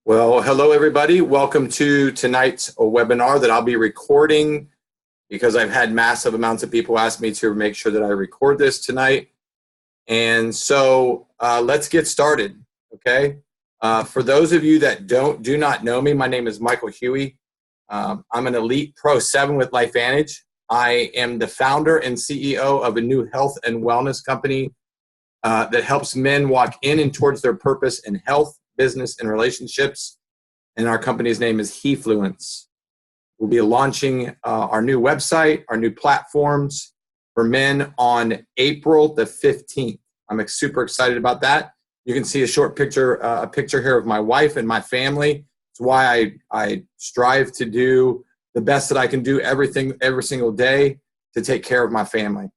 Well, hello everybody. Welcome to tonight's webinar that I'll be recording because I've had massive amounts of people ask me to make sure that I record this tonight. And so let's get started, okay? For those of you that do not know me, my name is Michael Huey. I'm an elite Pro 7 with LifeVantage. I am the founder and CEO of a new health and wellness company that helps men walk in and towards their purpose in health, business, and relationships. And our company's name is Hefluence. We'll be launching our new website, our new platforms for men on April the 15th. I'm super excited about that. You can see a short picture, a picture here of my wife and my family. It's why I strive to do the best that I can do every single day to take care of my family.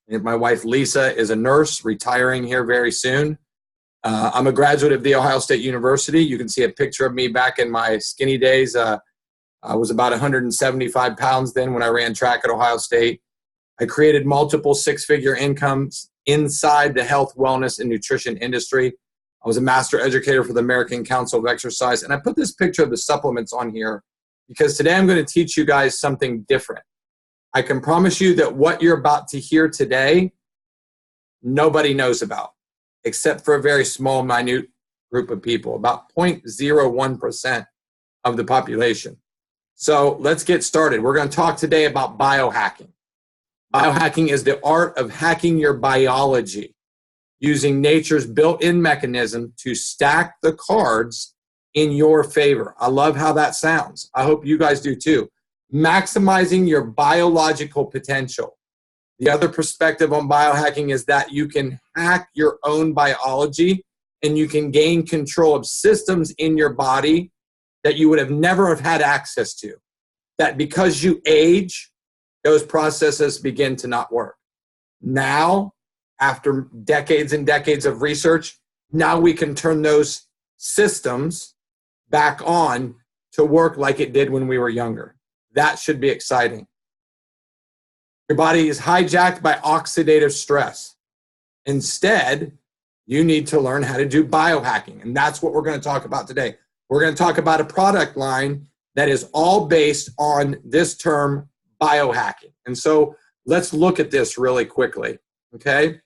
And my wife, Lisa, is a nurse retiring here very soon. I'm a graduate of The Ohio State University. You can see a picture of me back in my skinny days. I was about 175 pounds then when I ran track at Ohio State. I created multiple six-figure incomes inside the health, wellness, and nutrition industry. I was a master educator for the American Council of Exercise. And I put this picture of the supplements on here because today I'm going to teach you guys something different. I can promise you that what you're about to hear today, nobody knows about, except for a very small, minute group of people, about 0.01% of the population. So let's get started. We're going to talk today about biohacking. Biohacking is the art of hacking your biology using nature's built-in mechanism to stack the cards in your favor. I love how that sounds. I hope you guys do too. Maximizing your biological potential. The other perspective on biohacking is that you can hack your own biology and you can gain control of systems in your body that you would have never have had access to. That because you age, those processes begin to not work. Now, after decades and decades of research, now we can turn those systems back on to work like it did when we were younger. That should be exciting. Your body is hijacked by oxidative stress. Instead, you need to learn how to do biohacking. And that's what we're going to talk about today. We're going to talk about a product line that is all based on this term, biohacking. And so let's look at this really quickly, okay?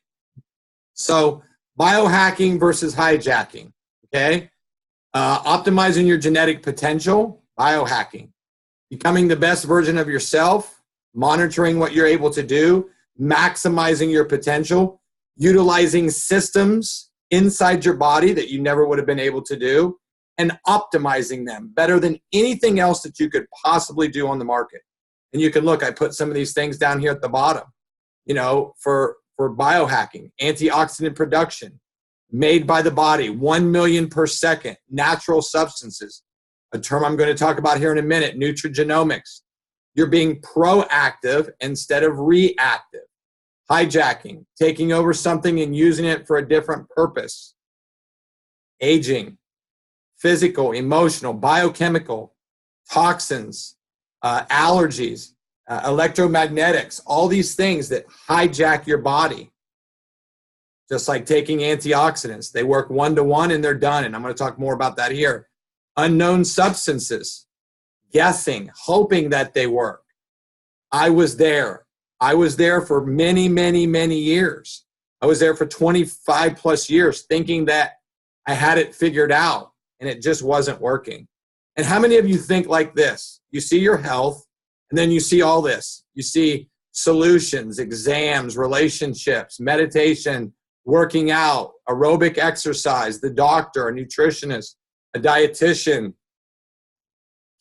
So biohacking versus hijacking, okay? Optimizing your genetic potential, biohacking. Becoming the best version of yourself, monitoring what you're able to do, maximizing your potential, utilizing systems inside your body that you never would have been able to do, and optimizing them better than anything else that you could possibly do on the market. And you can look, I put some of these things down here at the bottom, you know, for biohacking, antioxidant production, made by the body, 1 million per second, natural substances, a term I'm going to talk about here in a minute, Nutrigenomics. You're being proactive instead of reactive. Hijacking, taking over something and using it for a different purpose. Aging, physical, emotional, biochemical, toxins, allergies, electromagnetics, all these things that hijack your body. Just like taking antioxidants. They work one-to-one and they're done. And I'm going to talk more about that here. Unknown substances. Guessing, hoping that they work. I was there. I was there for many, many, many years. I was there for 25 plus years thinking that I had it figured out and it just wasn't working. And how many of you think like this? You see your health and then you see all this. You see solutions, exams, relationships, meditation, working out, aerobic exercise, the doctor, a nutritionist, a dietitian,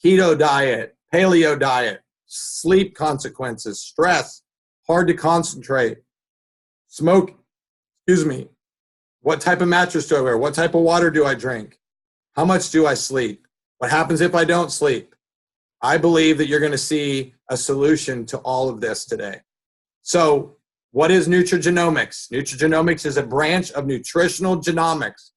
keto diet, paleo diet, sleep consequences, stress, hard to concentrate, smoke, what type of mattress do I wear? What type of water do I drink? How much do I sleep? What happens if I don't sleep? I believe that you're going to see a solution to all of this today. So what is Nutrigenomics? Nutrigenomics is a branch of nutritional genomics.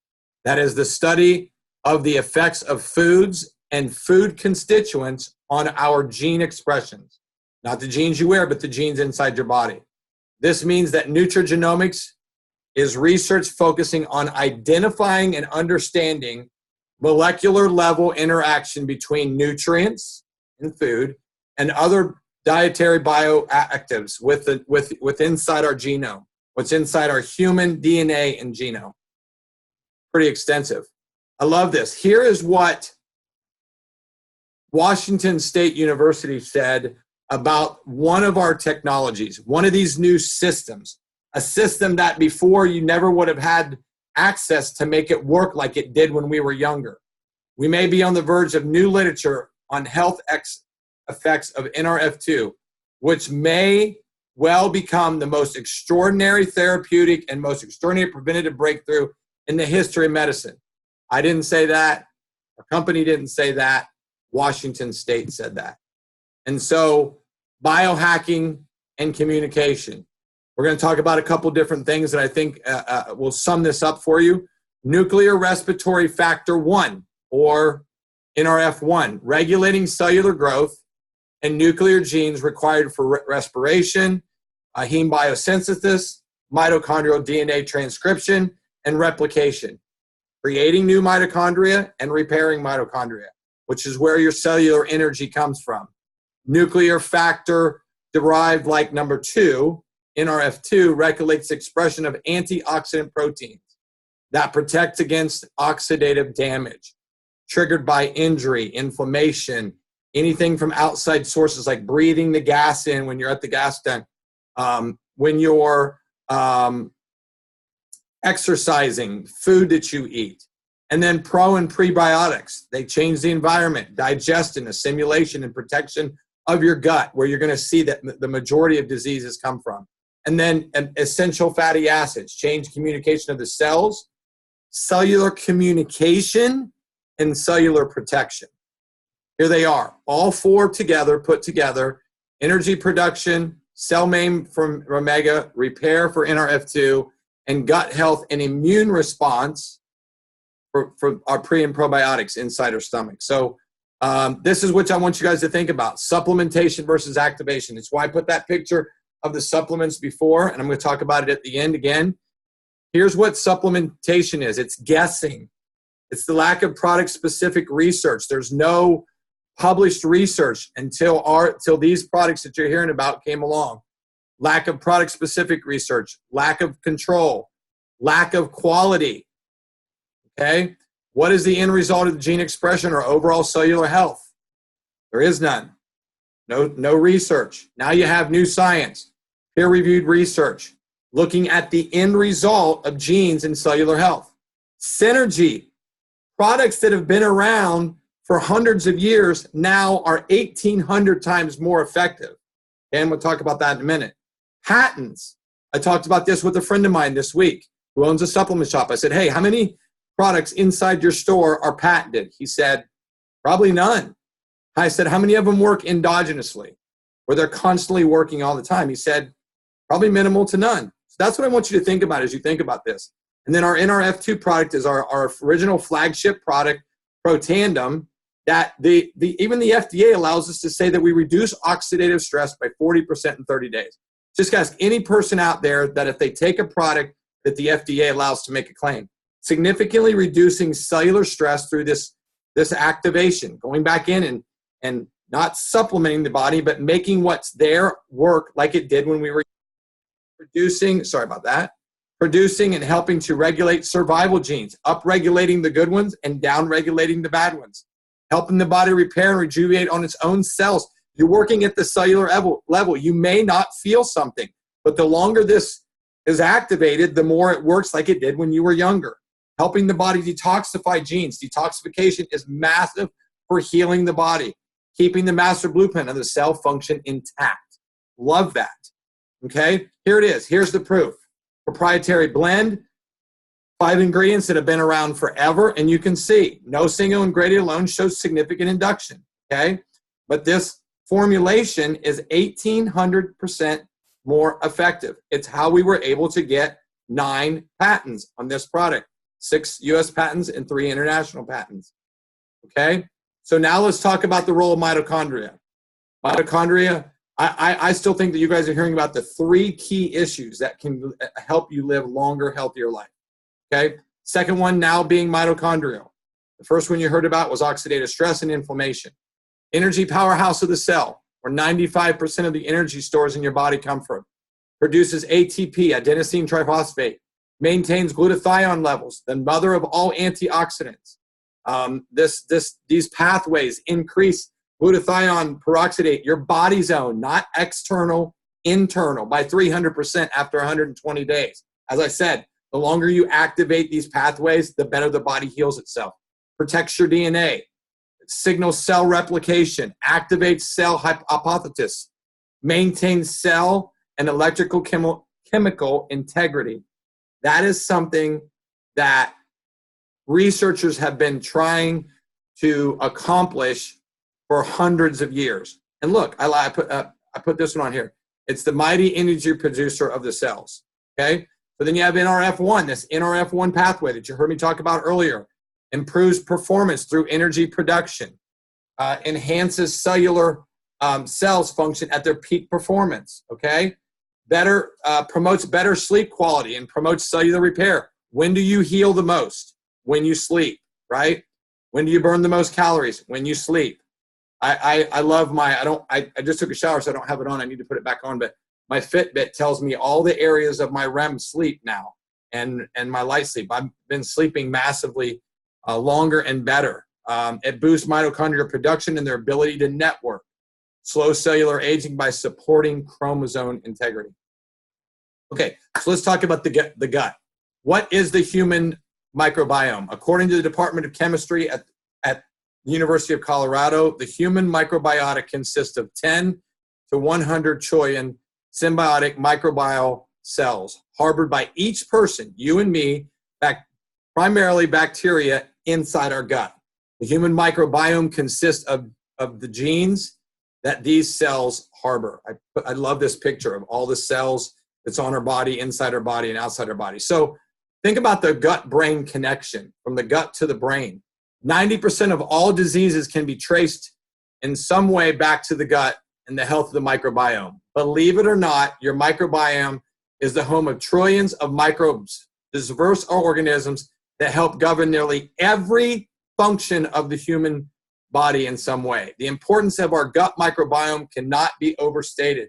That is the study of the effects of foods and food constituents on our gene expressions. Not the genes you wear, but the genes inside your body. This means that nutrigenomics is research focusing on identifying and understanding molecular level interaction between nutrients in food and other dietary bioactives with inside our genome, what's inside our human DNA and genome. Pretty extensive. I love this. Here is what Washington State University said about one of our technologies, one of these new systems, a system that before you never would have had access to make it work like it did when we were younger. We may be on the verge of new literature on health effects of NRF2, which may well become the most extraordinary therapeutic and most extraordinary preventative breakthrough in the history of medicine. I didn't say that. Our company didn't say that. Washington State said that. And so biohacking and communication. We're going to talk about a couple different things that I think will sum this up for you. Nuclear respiratory factor 1, or NRF1, regulating cellular growth and nuclear genes required for respiration, heme biosynthesis, mitochondrial DNA transcription, and replication. Creating new mitochondria and repairing mitochondria, which is where your cellular energy comes from. Nuclear factor derived like number 2, NRF2, regulates the expression of antioxidant proteins that protect against oxidative damage triggered by injury, inflammation, anything from outside sources like breathing the gas in when you're at the gas tank, when you're exercising, food that you eat. And then pro and prebiotics. They change the environment, digestion, assimilation, and protection of your gut, where you're going to see that the majority of diseases come from. And then essential fatty acids, change communication of the cells, cellular communication, and cellular protection. Here they are, all 4 together, put together: energy production, cell maim from omega, repair for NRF2, and gut health and immune response for our pre and probiotics inside our stomach. So this is what I want you guys to think about: supplementation versus activation. It's why I put that picture of the supplements before, and I'm going to talk about it at the end again. Here's what supplementation is. It's guessing. It's the lack of product-specific research. There's no published research until these products that you're hearing about came along. Lack of product-specific research, lack of control, lack of quality. Okay? What is the end result of the gene expression or overall cellular health? There is none. No research. Now you have new science, peer-reviewed research, looking at the end result of genes and cellular health. Synergy. Products that have been around for hundreds of years now are 1,800 times more effective. And we'll talk about that in a minute. Patents. I talked about this with a friend of mine this week who owns a supplement shop. I said, hey, how many products inside your store are patented? He said, probably none. I said, how many of them work endogenously, where they're constantly working all the time? He said, probably minimal to none. So that's what I want you to think about as you think about this. And then our NRF2 product is our original flagship product, Protandim, that even the FDA allows us to say that we reduce oxidative stress by 40% in 30 days. Just ask any person out there that if they take a product that the FDA allows to make a claim, significantly reducing cellular stress through this activation, going back in and not supplementing the body, but making what's there work like it did when we were producing and helping to regulate survival genes, upregulating the good ones and downregulating the bad ones, helping the body repair and rejuvenate on its own cells. You're working at the cellular level. You may not feel something, but the longer this is activated, the more it works like it did when you were younger. Helping the body detoxify genes. Detoxification is massive for healing the body, keeping the master blueprint of the cell function intact. Love that. Okay, here it is. Here's the proof. Proprietary blend, 5 ingredients that have been around forever, and you can see no single ingredient alone shows significant induction. Okay, but this formulation is 1,800% more effective. It's how we were able to get 9 patents on this product, 6 U.S. patents and 3 international patents. Okay, so now let's talk about the role of mitochondria. Mitochondria, I still think that you guys are hearing about the 3 key issues that can help you live longer, healthier life. Okay, second one now being mitochondrial. The first one you heard about was oxidative stress and inflammation. Energy powerhouse of the cell, where 95% of the energy stores in your body come from. Produces ATP, adenosine triphosphate. Maintains glutathione levels, the mother of all antioxidants. These pathways increase glutathione peroxidate, your body's own, not external, internal, by 300% after 120 days. As I said, the longer you activate these pathways, the better the body heals itself. Protects your DNA, signals cell replication, activates cell apoptosis, maintains cell and electrical chemical integrity. That is something that researchers have been trying to accomplish for hundreds of years. And look, I put this one on here. It's the mighty energy producer of the cells, okay? So then you have NRF1, this NRF1 pathway that you heard me talk about earlier. Improves performance through energy production, enhances cellular cells function at their peak performance, okay? Promotes better sleep quality and promotes cellular repair. When do you heal the most? When you sleep, right? When do you burn the most calories? When you sleep. I love I just took a shower, so I don't have it on. I need to put it back on, but my Fitbit tells me all the areas of my REM sleep now and my light sleep. I've been sleeping massively longer and better. It boosts mitochondria production and their ability to network. Slows cellular aging by supporting chromosome integrity. Okay, so let's talk about the gut. What is the human microbiome? According to the Department of Chemistry at the University of Colorado, the human microbiota consists of 10 to 100 trillion symbiotic microbial cells harbored by each person, you and me, primarily bacteria inside our gut. The human microbiome consists of the genes that these cells harbor. I love this picture of all the cells that's on our body, inside our body, and outside our body. So think about the gut-brain connection from the gut to the brain. 90% of all diseases can be traced in some way back to the gut and the health of the microbiome. Believe it or not, your microbiome is the home of trillions of microbes, diverse organisms that help govern nearly every function of the human body in some way. The importance of our gut microbiome cannot be overstated.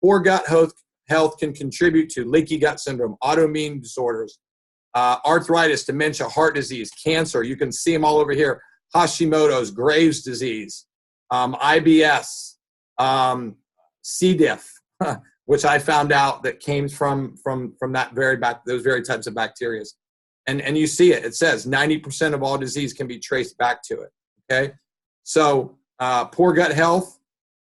Poor gut health can contribute to leaky gut syndrome, autoimmune disorders, arthritis, dementia, heart disease, cancer. You can see them all over here. Hashimoto's, Graves' disease, IBS, C. diff, which I found out that came from those very types of bacteria. And you see it. It says 90% of all disease can be traced back to it. Okay, so poor gut health.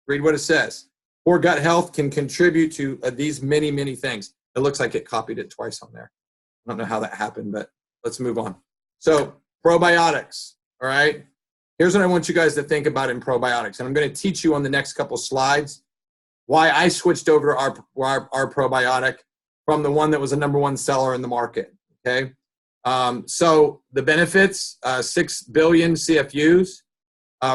Read what it says. Poor gut health can contribute to these many things. It looks like it copied it twice on there. I don't know how that happened, but let's move on. So probiotics. All right. Here's what I want you guys to think about in probiotics, and I'm going to teach you on the next couple slides why I switched over to our probiotic from the one that was a #1 seller in the market. Okay. So the benefits, 6 billion CFUs,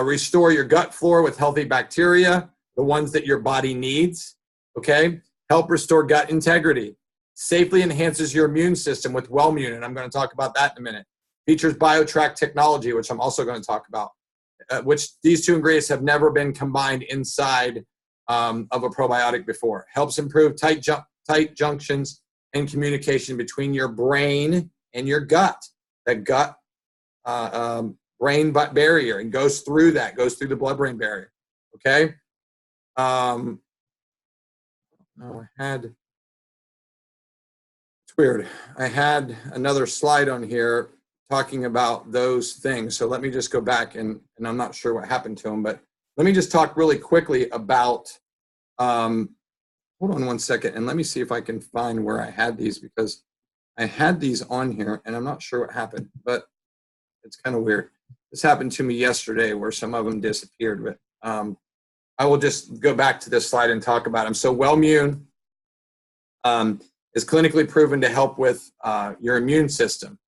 restore your gut flora with healthy bacteria, the ones that your body needs, okay? Help restore gut integrity, safely enhances your immune system with Wellmune, and I'm going to talk about that in a minute. Features BioTrack technology, which I'm also going to talk about, which these two ingredients have never been combined inside of a probiotic before. Helps improve tight junctions and communication between your brain and your gut, that gut brain barrier, and goes through the blood-brain barrier. Okay. It's weird. I had another slide on here talking about those things. So let me just go back and I'm not sure what happened to them, but let me just talk really quickly about, hold on one second. And let me see if I can find where I had these, because I had these on here and I'm not sure what happened, but it's kind of weird. This happened to me yesterday where some of them disappeared, but I will just go back to this slide and talk about them. So Wellmune is clinically proven to help with your immune system,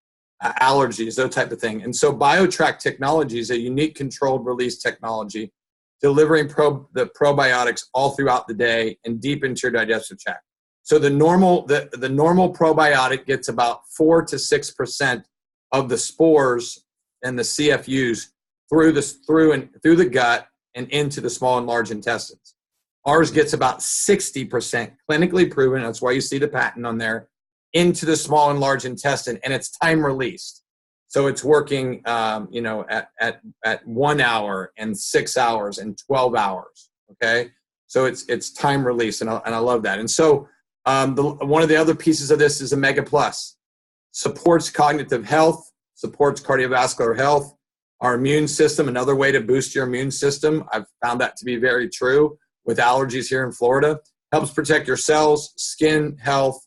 allergies, those type of thing. And so BioTrack technology is a unique controlled release technology, delivering the probiotics all throughout the day and deep into your digestive tract. So the normal probiotic gets about 4 to 6% of the spores and the CFUs through the gut and into the small and large intestines. Ours gets about 60% clinically proven. That's why you see the patent on there, into the small and large intestine, and it's time released. So it's working, at 1 hour and 6 hours and 12 hours. Okay, so it's time release, and I love that. And so one of the other pieces of this is Omega Plus. Supports cognitive health, supports cardiovascular health, our immune system. Another way to boost your immune system, I've found that to be very true with allergies here in Florida. Helps protect your cells, skin health,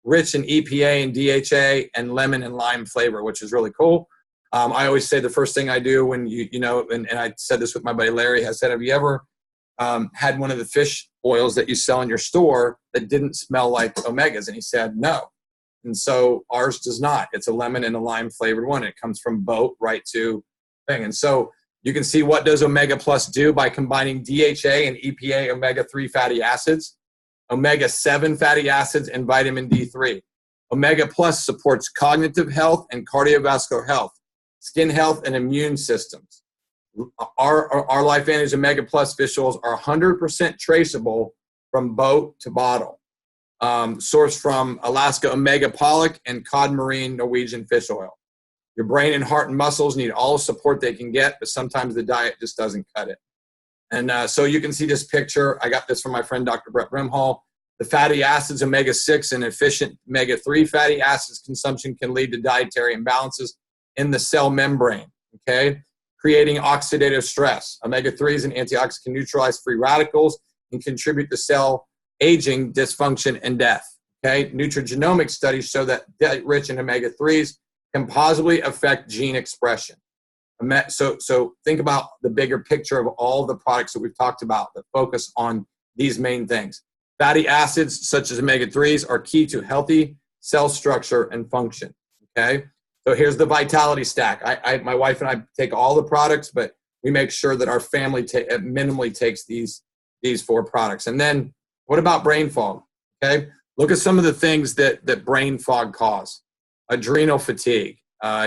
rich in EPA and DHA and lemon and lime flavor, which is really cool. I always say the first thing I do when and I said this with my buddy Larry, I said, have you ever had one of the fish oils that you sell in your store that didn't smell like omegas? And he said, no. And so ours does not. It's a lemon and a lime flavored one. It comes from boat right to thing. And so you can see what does Omega Plus do by combining DHA and EPA omega-3 fatty acids, omega-7 fatty acids, and vitamin D3. Omega Plus supports cognitive health and cardiovascular health, skin health, and immune systems. Our Life Advantage Omega Plus fish oils are 100% traceable from boat to bottle. Sourced from Alaska Omega pollock and cod marine Norwegian fish oil. Your brain and heart and muscles need all the support they can get, but sometimes the diet just doesn't cut it. And so you can see this picture. I got this from my friend Dr. Brett Brimhall. The fatty acids, omega-6 and efficient omega-3 fatty acids consumption can lead to dietary imbalances in the cell membrane, okay? Creating oxidative stress. Omega-3s and antioxidants can neutralize free radicals and contribute to cell aging, dysfunction, and death, okay? Nutrigenomics studies show that diet rich in omega-3s can positively affect gene expression. So think about the bigger picture of all the products that we've talked about that focus on these main things. Fatty acids, such as omega-3s, are key to healthy cell structure and function, okay? So here's the vitality stack. My wife and I take all the products, but we make sure that our family minimally takes these 4 products. And then what about brain fog, okay? Look at some of the things that brain fog cause. Adrenal fatigue,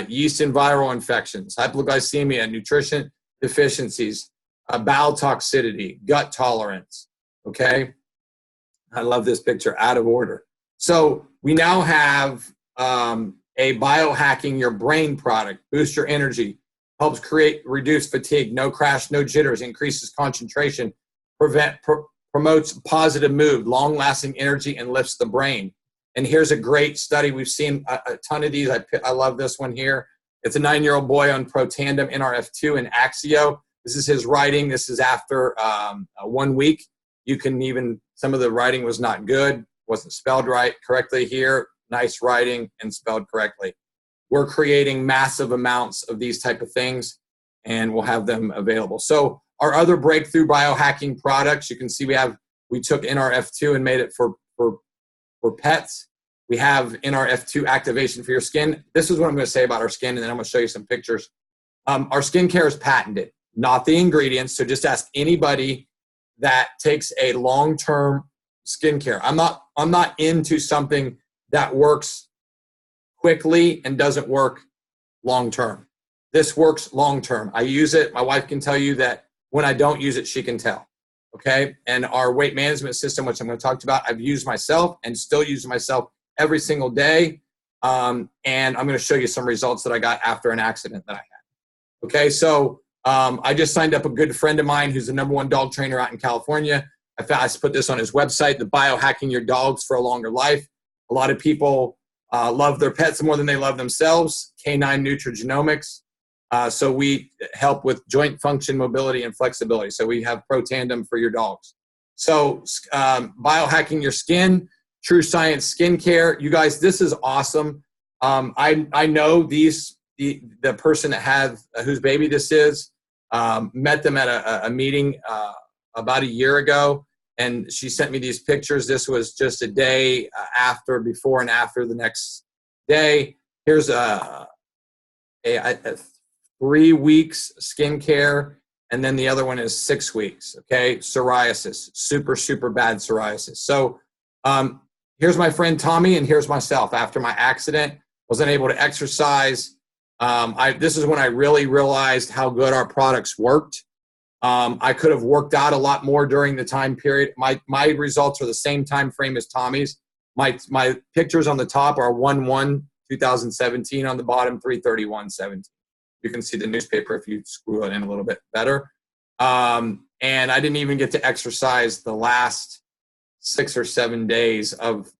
yeast and viral infections, hypoglycemia, nutrition deficiencies, bowel toxicity, gut tolerance, okay? I love this picture, out of order. So we now have a biohacking your brain product, boost your energy, helps reduce fatigue, no crash, no jitters, increases concentration, promotes positive mood, long-lasting energy, and lifts the brain. And here's a great study. We've seen a ton of these. I love this one here. It's a 9-year-old boy on Protandim, NRF2, and Axio. This is his writing. This is after 1 week. You can even, some of the writing was not good, wasn't spelled correctly here. Nice writing and spelled correctly. We're creating massive amounts of these type of things, and we'll have them available. So our other breakthrough biohacking products, you can see we took NRF2 and made it for pets. We have NRF2 activation for your skin. This is what I'm going to say about our skin, and then I'm going to show you some pictures. Our skincare is patented, not the ingredients. So just ask anybody that takes a long-term skincare. I'm not into something that works quickly and doesn't work long-term. This works long-term. I use it. My wife can tell you that when I don't use it, she can tell. Okay, and our weight management system, which I'm going to talk about, I've used myself and still use myself every single day. And I'm going to show you some results that I got after an accident that I had. Okay, so I just signed up a good friend of mine who's the #1 dog trainer out in California. I put this on his website, the Biohacking Your Dogs for a Longer Life. A lot of people love their pets more than they love themselves. Canine Nutrigenomics. So we help with joint function, mobility, and flexibility. So we have Protandim for your dogs. So biohacking your skin, true science skincare. You guys, this is awesome. I know the person that had whose baby this is. Met them at a meeting about a year ago, and she sent me these pictures. This was just a day before and after the next day. Here's a 3 weeks skincare, and then the other one is 6 weeks, okay? Psoriasis, super bad psoriasis. So here's my friend Tommy, and here's myself. After my accident, wasn't able to exercise. This is when I really realized how good our products worked. I could have worked out a lot more during the time period. My results are the same time frame as Tommy's. My pictures on the top are 1/1/2017, on the bottom 3/31/17. You can see the newspaper if you screw it in a little bit better. And I didn't even get to exercise the last 6 or 7 days of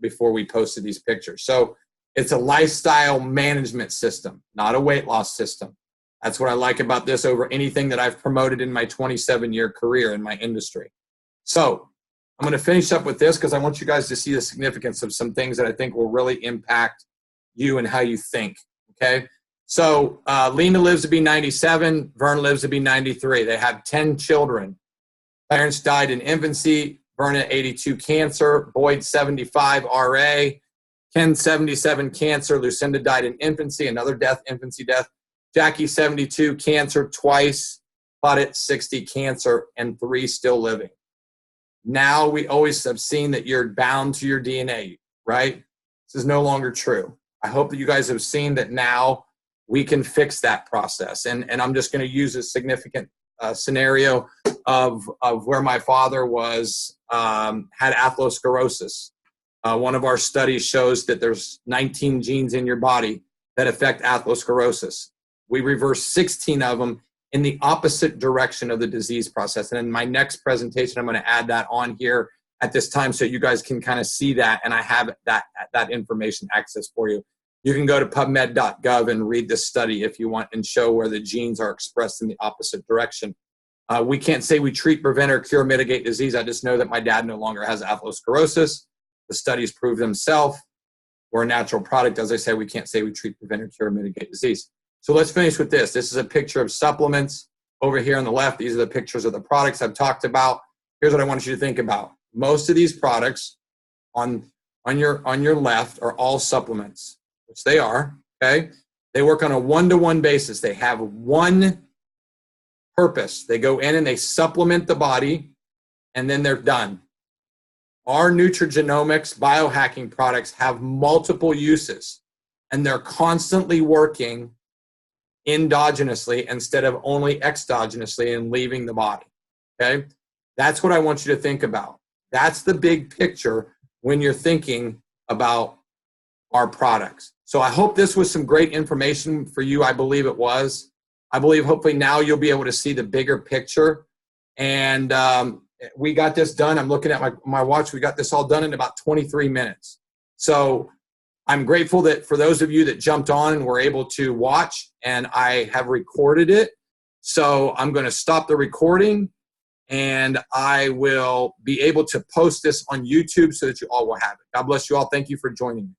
before we posted these pictures. So it's a lifestyle management system, not a weight loss system. That's what I like about this over anything that I've promoted in my 27-year career in my industry. So I'm going to finish up with this because I want you guys to see the significance of some things that I think will really impact you and how you think, okay? So Lena lives to be 97. Vern lives to be 93. They have 10 children. Parents died in infancy. Vern at 82, cancer. Boyd, 75, RA. Ken, 77, cancer. Lucinda died in infancy, another death, infancy death. Jackie, 72, cancer twice. Claudette, 60, cancer, and 3 still living. Now we always have seen that you're bound to your DNA, right? This is no longer true. I hope that you guys have seen that now we can fix that process. And I'm just going to use a significant scenario of where my father was, had atherosclerosis. One of our studies shows that there's 19 genes in your body that affect atherosclerosis. We reverse 16 of them in the opposite direction of the disease process. And in my next presentation, I'm going to add that on here at this time so you guys can kind of see that, and I have that information access for you. You can go to pubmed.gov and read this study if you want and show where the genes are expressed in the opposite direction. We can't say we treat, prevent, or cure, mitigate disease. I just know that my dad no longer has atherosclerosis. The studies prove themselves. We're a natural product. As I said, we can't say we treat, prevent, or cure, mitigate disease. So let's finish with this. This is a picture of supplements. Over here on the left, these are the pictures of the products I've talked about. Here's what I want you to think about. Most of these products on your left are all supplements, which they are, okay? They work on a one-to-one basis. They have one purpose. They go in and they supplement the body, and then they're done. Our Nutrigenomics biohacking products have multiple uses, and they're constantly working endogenously instead of only exogenously and leaving the body, okay? That's what I want you to think about. That's the big picture when you're thinking about our products. So I hope this was some great information for you. I believe it was. I believe hopefully now you'll be able to see the bigger picture. And we got this done. I'm looking at my watch. We got this all done in about 23 minutes. So I'm grateful that for those of you that jumped on and were able to watch, and I have recorded it. So I'm going to stop the recording, and I will be able to post this on YouTube so that you all will have it. God bless you all. Thank you for joining me.